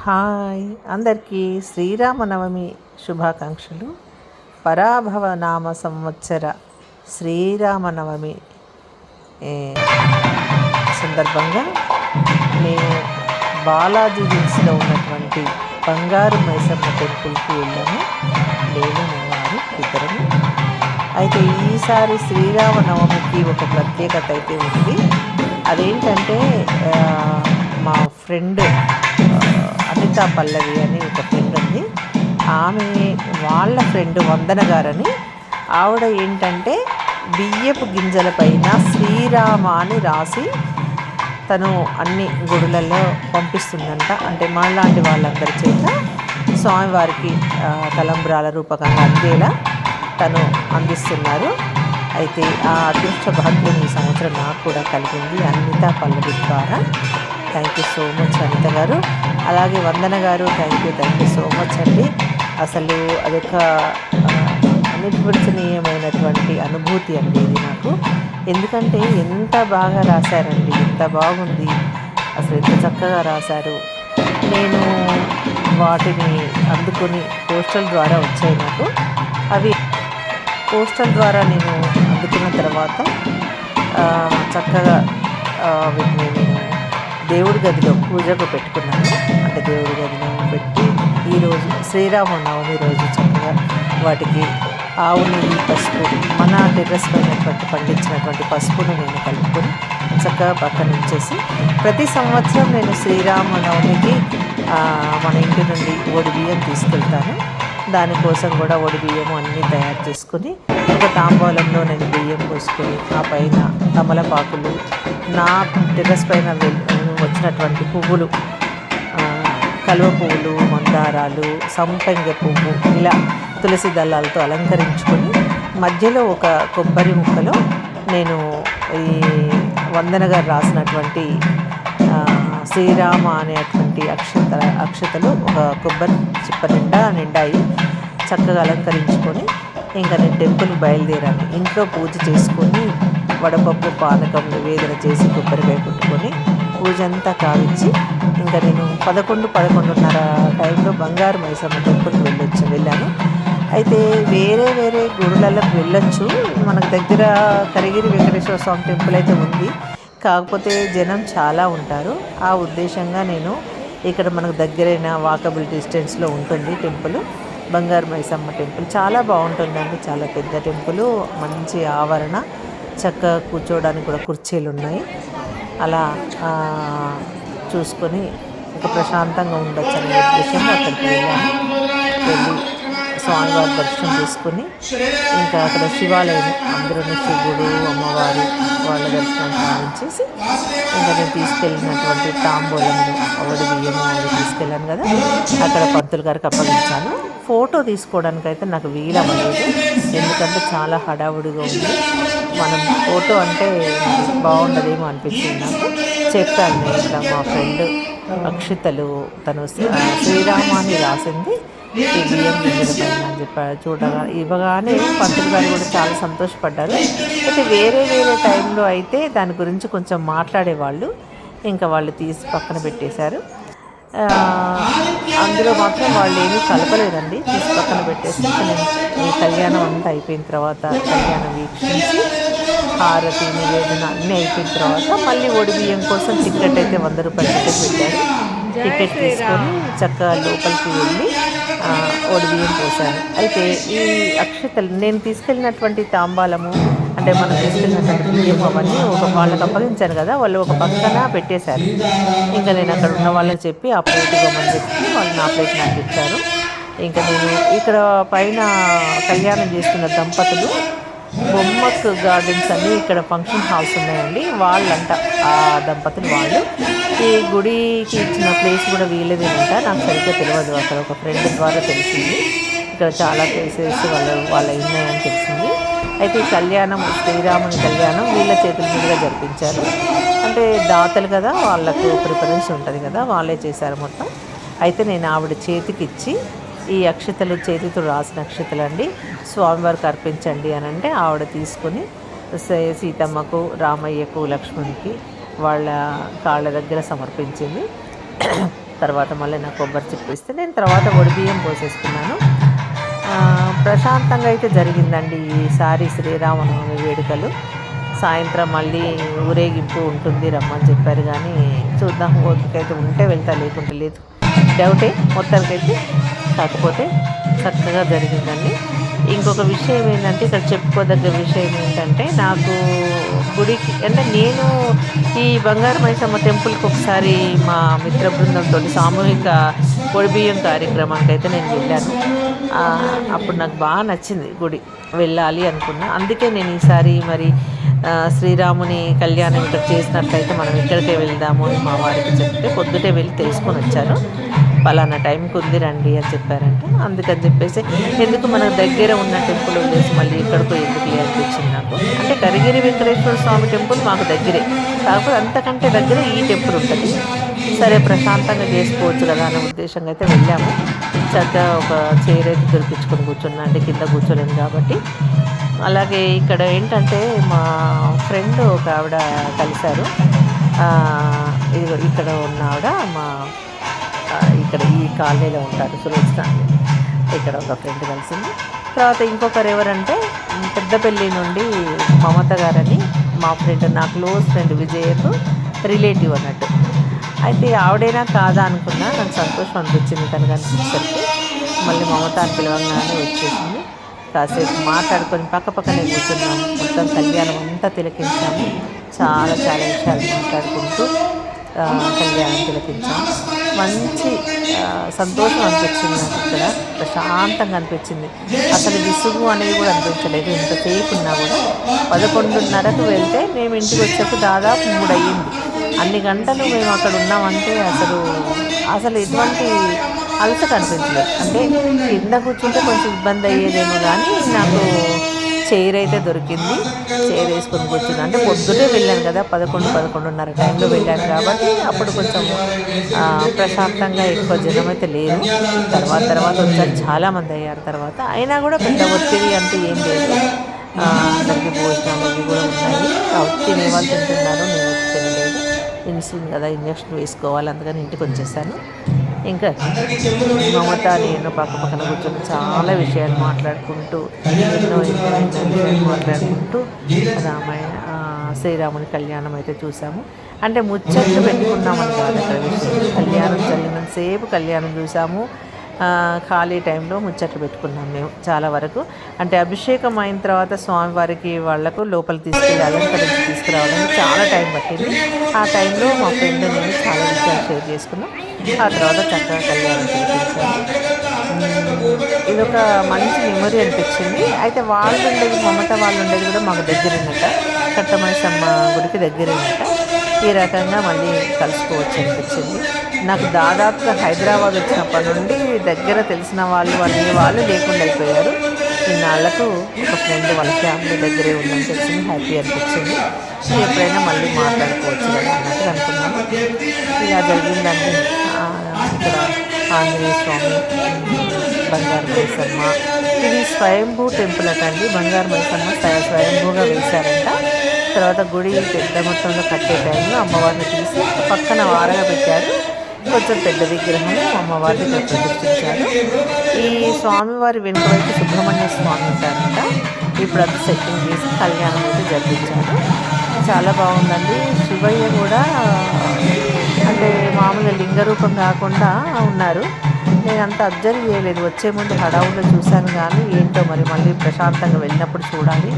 Hi అందరికీ శ్రీరామనవమి శుభాకాంక్షలు. పరాభవ నామ సంవత్సర శ్రీరామనవమి సందర్భంగా నేను బాలాజీ హిల్స్లో ఉన్నటువంటి బంగారు మైసమ్మ టెంపుల్కి వెళ్ళాము. నేను మా వారు ఇద్దరము. అయితే ఈసారి శ్రీరామనవమికి ఒక ప్రత్యేకత అయితే ఉంది. అదేంటంటే మా ఫ్రెండ్ అనితా పల్లవి అని ఒక ఫ్రెండ్ ఉంది. ఆమె వాళ్ళ ఫ్రెండ్ వందన గారని ఆవిడ ఏంటంటే బియ్యపు గింజల పైన శ్రీరామ అని రాసి తను అన్ని గుడులలో పంపిస్తుందంట. అంటే మాలాంటి వాళ్ళందరి చేత స్వామివారికి తలంబ్రాల రూపకంగా అందేలా తను అందిస్తున్నారు. అయితే ఆ అదృష్ట భాగ్యం ఈ సంవత్సరం నాకు కూడా కలిగింది అనితా పల్లవి ద్వారా. Thank you so much Anitha గారు. అలాగే వందన గారు థ్యాంక్ యూ సో మచ్ అండి. అసలు అదొక అనిర్వచనీయమైనటువంటి అనుభూతి అండి ఇది నాకు. ఎందుకంటే ఎంత బాగా రాశారండి, ఎంత బాగుంది, అసలు ఎంత చక్కగా రాశారు. నేను వాటిని అందుకొని పోస్టల్ ద్వారా వచ్చాయి నాకు. అవి పోస్టల్ ద్వారా నేను అందుకున్న తర్వాత చక్కగా వీటిని నేను దేవుడి గదిలో పూజకు పెట్టుకున్నాను. అంటే దేవుడి గదిలో పెట్టి ఈరోజు శ్రీరామనవమి రోజు చక్కగా వాటికి ఆవు నెయ్యి, పసుపు, మన టెర్రస్ పైనటువంటి పండించినటువంటి పసుపును నేను కలుపుకొని చక్కగా పక్కన ఉంచేసి ప్రతి సంవత్సరం నేను శ్రీరామనవమికి మన ఇంటి నుండి ఒడి బియ్యం తీసుకెళ్తాను. దానికోసం కూడా ఒడి బియ్యము అన్నీ తయారు చేసుకుని ఒక తాంబూలంలో నేను బియ్యం పోసుకొని ఆ పైన తమలపాకులు, నా టెర్రస్ పైన వచ్చినటువంటి పువ్వులు, కలువ పువ్వులు, మందారాలు, సంపెంగ పువ్వు, ఇలా తులసి దళాలతో అలంకరించుకొని మధ్యలో ఒక కొబ్బరి ముక్కలో నేను ఈ వందన గారు రాసినటువంటి శ్రీరామ అనేటువంటి అక్షతలు ఒక కొబ్బరి చిప్ప నిండాయి. చక్కగా అలంకరించుకొని ఇంకా నేను టెంపుల్కి బయలుదేరాను. ఇంట్లో పూజ చేసుకొని వడపప్పు, పానకం నివేదన చేసి కొబ్బరికాయ కొట్టుకొని పూజ అంతా కావించి ఇంకా నేను 11:30 టైంలో బంగారు మైసమ్మ టెంపుల్కి వెళ్ళాను. అయితే వేరే గుడులకు వెళ్ళొచ్చు. మనకు దగ్గర కరిగిరి వెంకటేశ్వర స్వామి టెంపుల్ అయితే ఉంది. కాకపోతే జనం చాలా ఉంటారు. ఆ ఉద్దేశంగా నేను ఇక్కడ మనకు దగ్గరైన వాకబుల్ డిస్టెన్స్లో ఉంటుంది టెంపుల్, బంగారు మైసమ్మ టెంపుల్. చాలా బాగుంటుందండి, చాలా పెద్ద టెంపుల్, మంచి ఆవరణ, చక్కగా కూర్చోవడానికి కూడా కుర్చీలు ఉన్నాయి. అలా చూసుకొని ఇంకా ప్రశాంతంగా ఉండొచ్చు అనే ఉద్దేశంగా అక్కడికి వెళ్ళి స్వామివారి దర్శనం చేసుకొని ఇంకా అక్కడ శివాలయం, అందరూ శివుడు, అమ్మవారు వాళ్ళ దర్శనం కావించేసి ఇంకా నేను తీసుకెళ్ళినటువంటి తాంబూలంలో ఒడి బియ్యము అవి తీసుకెళ్ళాను కదా, అక్కడ పంతులు గారికి అప్పగించాను. ఫోటో తీసుకోవడానికి అయితే నాకు వీలవ్వలేదు, ఎందుకంటే చాలా హడావుడిగా ఉంది. మనం ఫోటో అంటే బాగుండదేమో అనిపించింది నాకు. చెప్పాను నేను ఇట్లా మా ఫ్రెండ్ అక్షితలు తను శ్రీరామాన్ని రాసింది ఈ బియ్యం గింజల పైన అని చెప్పారు. ఇవ్వగానే పంతులు గారు కూడా చాలా సంతోషపడ్డారు. అయితే వేరే టైంలో అయితే దాని గురించి కొంచెం మాట్లాడేవాళ్ళు, ఇంకా వాళ్ళు తీసి పక్కన పెట్టేశారు. అందులో మాత్రం వాళ్ళు ఏమీ కలపలేదండి, తీసి పక్కన పెట్టేసి నేను ఈ కళ్యాణం అంతా అయిపోయిన తర్వాత కళ్యాణం వీక్షించి హారతి నివేదన అన్నీ అయిపోయిన తర్వాత మళ్ళీ ఒడి బియ్యం కోసం టికెట్ అయితే 100 రూపాయల టికెట్ పెట్టారు. టికెట్ తీసుకొని చక్కగా లోపలికి వెళ్ళి ఒడి బియ్యం పోసాను. అయితే ఈ అక్షతలు నేను తీసుకెళ్ళినటువంటి తాంబాలము, అంటే మనం తీసుకెళ్ళినటువంటి బియ్యం అవన్నీ వాళ్ళకి అప్పగించాను కదా, వాళ్ళు ఒక పక్కన పెట్టేశారు. ఇంకా నేను అక్కడ ఉన్న వాళ్ళని చెప్పి ఆ ప్లేట్ ఇవ్వమని చెప్పి వాళ్ళు నా ప్లేట్ నాకు ఇచ్చారు. ఇంకా నేను ఇక్కడ పైన కళ్యాణం చేస్తున్న దంపతులు బొమ్మక్ గార్డెన్స్ అని ఇక్కడ ఫంక్షన్ హాల్స్ ఉన్నాయండి, వాళ్ళంట ఆ దంపతులు. వాళ్ళు ఈ గుడికి ఇచ్చిన ప్లేస్ కూడా వీళ్ళదేనంట, నాకు సరిగ్గా తెలియదు. అక్కడ ఒక ఫ్రెండ్ ద్వారా తెలిసింది ఇక్కడ చాలా ప్లేసెస్ వాళ్ళ ఉన్నాయని తెలిసింది. అయితే ఈ కళ్యాణం, శ్రీరాముని కళ్యాణం వీళ్ళ చేతుల మీదుగా జరిపించారు. అంటే దాతలు కదా, వాళ్ళకు ప్రిఫరెన్స్ ఉంటుంది కదా, వాళ్ళే చేశారు మొత్తం. అయితే నేను ఆవిడ చేతికిచ్చి ఈ అక్షతలు, చేతితో రాసిన అక్షతలు అండి, స్వామివారికి అర్పించండి అని అంటే ఆవిడ తీసుకొని సీతమ్మకు, రామయ్యకు, లక్ష్మణ్కి వాళ్ళ కాళ్ళ దగ్గర సమర్పించింది. తర్వాత మళ్ళీ నాకు కొబ్బరి చిప్ప ఇస్తే నేను తర్వాత బియ్యం పోసేసుకున్నాను. ప్రశాంతంగా అయితే జరిగిందండి ఈసారి శ్రీరామనవమి వేడుకలు. సాయంత్రం మళ్ళీ ఊరేగింపు ఉంటుంది రమ్మని చెప్పారు, కానీ చూద్దాం, ఓపికైతే ఉంటే వెళ్తా, లేకుంటే లేదు, డౌటే మొత్తానికైతే. కాకపోతే చక్కగా జరిగిందండి. ఇంకొక విషయం ఏంటంటే, ఇక్కడ చెప్పుకోదగ్గ విషయం ఏంటంటే, నాకు గుడికి అంటే నేను ఈ బంగారు మైసమ్మ టెంపుల్కి ఒకసారి మా మిత్ర బృందంతో సామూహిక పొడిబియ్యం కార్యక్రమానికి అయితే నేను వెళ్ళాను. అప్పుడు నాకు బాగా నచ్చింది, గుడి వెళ్ళాలి అనుకున్నా. అందుకే నేను ఈసారి మరి శ్రీరాముని కళ్యాణం ఇక్కడ చేసినట్లయితే మనం ఇక్కడికే వెళ్దాము అని మా వారికి చెప్తే పొద్దుటే వెళ్ళి తెలుసుకొని వచ్చాను. పలానా టైంకి ఉంది రండి అని చెప్పారంటే, అందుకని చెప్పేసి ఎందుకు మనకు దగ్గర ఉన్న టెంపుల్ వదిలేసి మళ్ళీ ఇక్కడికి ఎందుకు అనిపించింది నాకు. అంటే కరిగిరి వెంకటేశ్వర స్వామి టెంపుల్ మాకు దగ్గరే, కాకపోతే అంతకంటే దగ్గర ఈ టెంపుల్ ఉంటుంది. సరే ప్రశాంతంగా చేసుకోవచ్చు కదా అనే ఉద్దేశంగా అయితే వెళ్ళాము. చక్కగా ఒక చైర్ అయితే దొరికించుకొని కూర్చున్నా, అంటే కింద కూర్చోలేను కాబట్టి. అలాగే ఇక్కడ ఏంటంటే మా ఫ్రెండ్ ఒక ఆవిడ కలిశారు. ఇక్కడ ఉన్న ఆవిడ మా ఇక్కడ ఈ కాలనీలో ఉంటారు, సురేష్ కాలనీ. ఇక్కడ ఒక ఫ్రెండ్ కలిసింది. తర్వాత ఇంకొకరు ఎవరంటే పెద్దపల్లి నుండి మమత గారని మా ఫ్రెండ్, నా క్లోజ్ ఫ్రెండ్ విజయకు రిలేటివ్ అన్నట్టు. అయితే ఆవిడైనా కాదా అనుకున్నా, నాకు సంతోషం అనిపించింది తను కనిపించేసరికి. మళ్ళీ మమత అని పిలవంగానే వచ్చేసింది. కాసేపు మాట్లాడుకొని పక్కనే కూర్చున్నాము. మొత్తం కళ్యాణం అంతా తిలకించాము. చాలా విషయాలు మాట్లాడుకుంటూ కళ్యాణం తిలకించాము. మంచి సంతోషం అనిపించింది నాకు. ఇక్కడ ప్రశాంతంగా అనిపించింది. అసలు విసుగు అనేది కూడా అనిపించలేదు. ఇంతసేపు ఉన్నా కూడా 11:30కు వెళ్తే మేము ఇంటికి వచ్చేప్పుడు దాదాపు 3 అయ్యింది. అన్ని గంటలు మేము అక్కడ ఉన్నామంటే అసలు ఎటువంటి అలసట అనిపించలేదు. అంటే కింద కూర్చుంటే కొంచెం ఇబ్బంది అయ్యేదేమో, కానీ నాకు చైర్ అయితే దొరికింది. చైర్ వేసుకొని కూర్చుంది. అంటే పొద్దుటే వెళ్ళాను కదా, 11-11:30 టైంలో వెళ్ళాను కాబట్టి అప్పుడు కొంచెం ప్రశాంతంగా, ఎక్కువ జనం అయితే లేదు. తర్వాత వచ్చారు, చాలామంది అయ్యారు తర్వాత. అయినా కూడా పెద్ద ఒత్తిడి అంటే ఏం లేదు. అందరికీ భోజనాలు అవి కూడా ఉన్నాయి. తినేవాళ్ళు తింటున్నారు, నేను తినలేదు. ఇన్సులిన్ కదా, ఇంజక్షన్ వేసుకోవాలి, అందుకని ఇంటికి వచ్చేసాను. ఇంకా మమత నేను పక్కన కూర్చొని చాలా విషయాలు మాట్లాడుకుంటూ ఎన్నో విషయాలు మాట్లాడుకుంటూ శ్రీరాముని కళ్యాణం అయితే చూసాము. అంటే ముచ్చట్లు పెట్టుకున్నామని కాదు అక్కడ విషయం. కళ్యాణం జరిగినంతసేపు కళ్యాణం చూసాము. ఖాళీ టైంలో ముచ్చట్లు పెట్టుకున్నాం మేము చాలా వరకు. అంటే అభిషేకం అయిన తర్వాత స్వామివారికి వాళ్లకు లోపల తీసుకెళ్ళి అలంకరించి తీసుకురావడానికి చాలా టైం పట్టింది. ఆ టైంలో మా ఫ్రెండ్ నేను చాలా విషయాలు షేర్ చేసుకున్నాం. ఆ తర్వాత చక్కగా కళ్యాణం చేయించాము. ఇదొక మంచి మెమొరీ అనిపించింది. అయితే వాళ్ళు ఉండేది, మమత వాళ్ళు ఉండేది కూడా మాకు దగ్గరనట, కట్టమైసమ్మ గుడికి దగ్గరనట. ఈ రకంగా మళ్ళీ కలుసుకోవచ్చు అనిపించింది నాకు. దాదాపుగా హైదరాబాద్ వచ్చినప్పటి నుండి దగ్గర తెలిసిన వాళ్ళు లేకుండా అయిపోయారు. ఇన్నాళ్లకు ఒక ఫ్రెండ్ వాళ్ళ ఫ్యామిలీ దగ్గరే ఉందని తెలిసింది, హ్యాపీ అనిపించింది. ఎప్పుడైనా మళ్ళీ మాట్లాడుకోవచ్చు కదా అన్నట్టు అనుకున్నాము. ఇలా జరిగిందండి. ఇక్కడ ఆంజనేయ స్వామి, బంగారు మైసమ్మ, ఇది స్వయంభూ టెంపుల్ అటండి. బంగారు మైసమ్మ స్వయంభూగా వేశారంట. తర్వాత గుడి పెద్ద మొత్తంలో కట్టే టైంలో అమ్మవారిని తీసి పక్కన వారగా పెట్టారు. కొంచెం పెద్ద విగ్రహము అమ్మవారిని ప్రతిష్ఠించారు. ఈ స్వామివారి వెనుక వైపు సుబ్రహ్మణ్య స్వామి ఉంటారంట. ఇప్పుడు అది సెట్టింగ్ చేసి కళ్యాణం అయితే జరిపించారు. చాలా బాగుందండి. శివయ్య కూడా అంటే మామూలుగా లింగ రూపం కాకుండా ఉన్నారు. నేను అంత అబ్జర్వ్ చేయలేదు, వచ్చే ముందు హడావుల్లో చూశాను, కానీ ఏంటో మరి మళ్ళీ ప్రశాంతంగా వెళ్ళినప్పుడు చూడాలి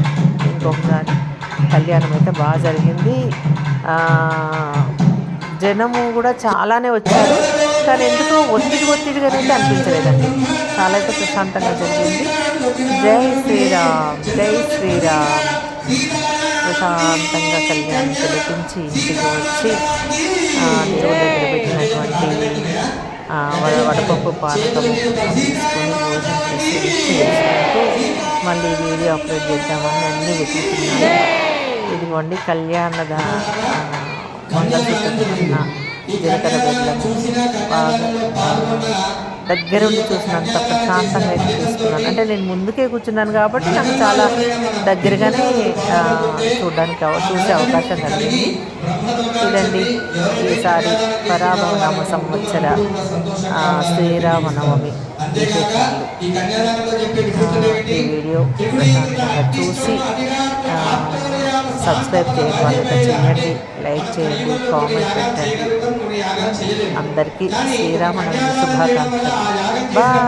ఇంకొకసారి. కళ్యాణం అయితే బాగా జరిగింది. జనము కూడా చాలానే వచ్చారు, కానీ ఎందుకో ఒత్తిడిగా అయితే అనిపించలేదండి. చాలా అయితే ప్రశాంతంగా జరిగింది. జై శ్రీరామ్, జై శ్రీరామ్. ప్రశాంతంగా కళ్యాణం తిలకించి ఇంటికి వచ్చి దేవుడి దగ్గర పెట్టినటువంటి వడపప్పు పానకం తీసుకొని భోజనం చేసుకుంటూ మళ్ళీ వీడియో అప్లోడ్ చేద్దామని అన్నీ వెతుకుతున్నాను. ఇదిగోండి కళ్యాణద మంగళసూత్రం జీలకర్ర బెల్లం బాగా దగ్గరుండి చూసినంత ప్రశాంతంగా అయితే చూసుకున్నాను. అంటే నేను ముందుకే కూర్చున్నాను కాబట్టి నాకు చాలా దగ్గరగానే చూసే అవకాశం కలిగింది. ఇదండి ఈసారి పరాభవనామ సంవత్సర శ్రీరామనవమి విశేషాలు. ఈ వీడియో ప్రశాంతంగా చూసి సబ్స్క్రైబ్ చేయడం వాళ్ళతో చేయండి, లైక్ చేయండి, కామెంట్ పెట్టండి. అందరికీ శ్రీరామనవమి శుభాకాంక్షలు. బాయ్.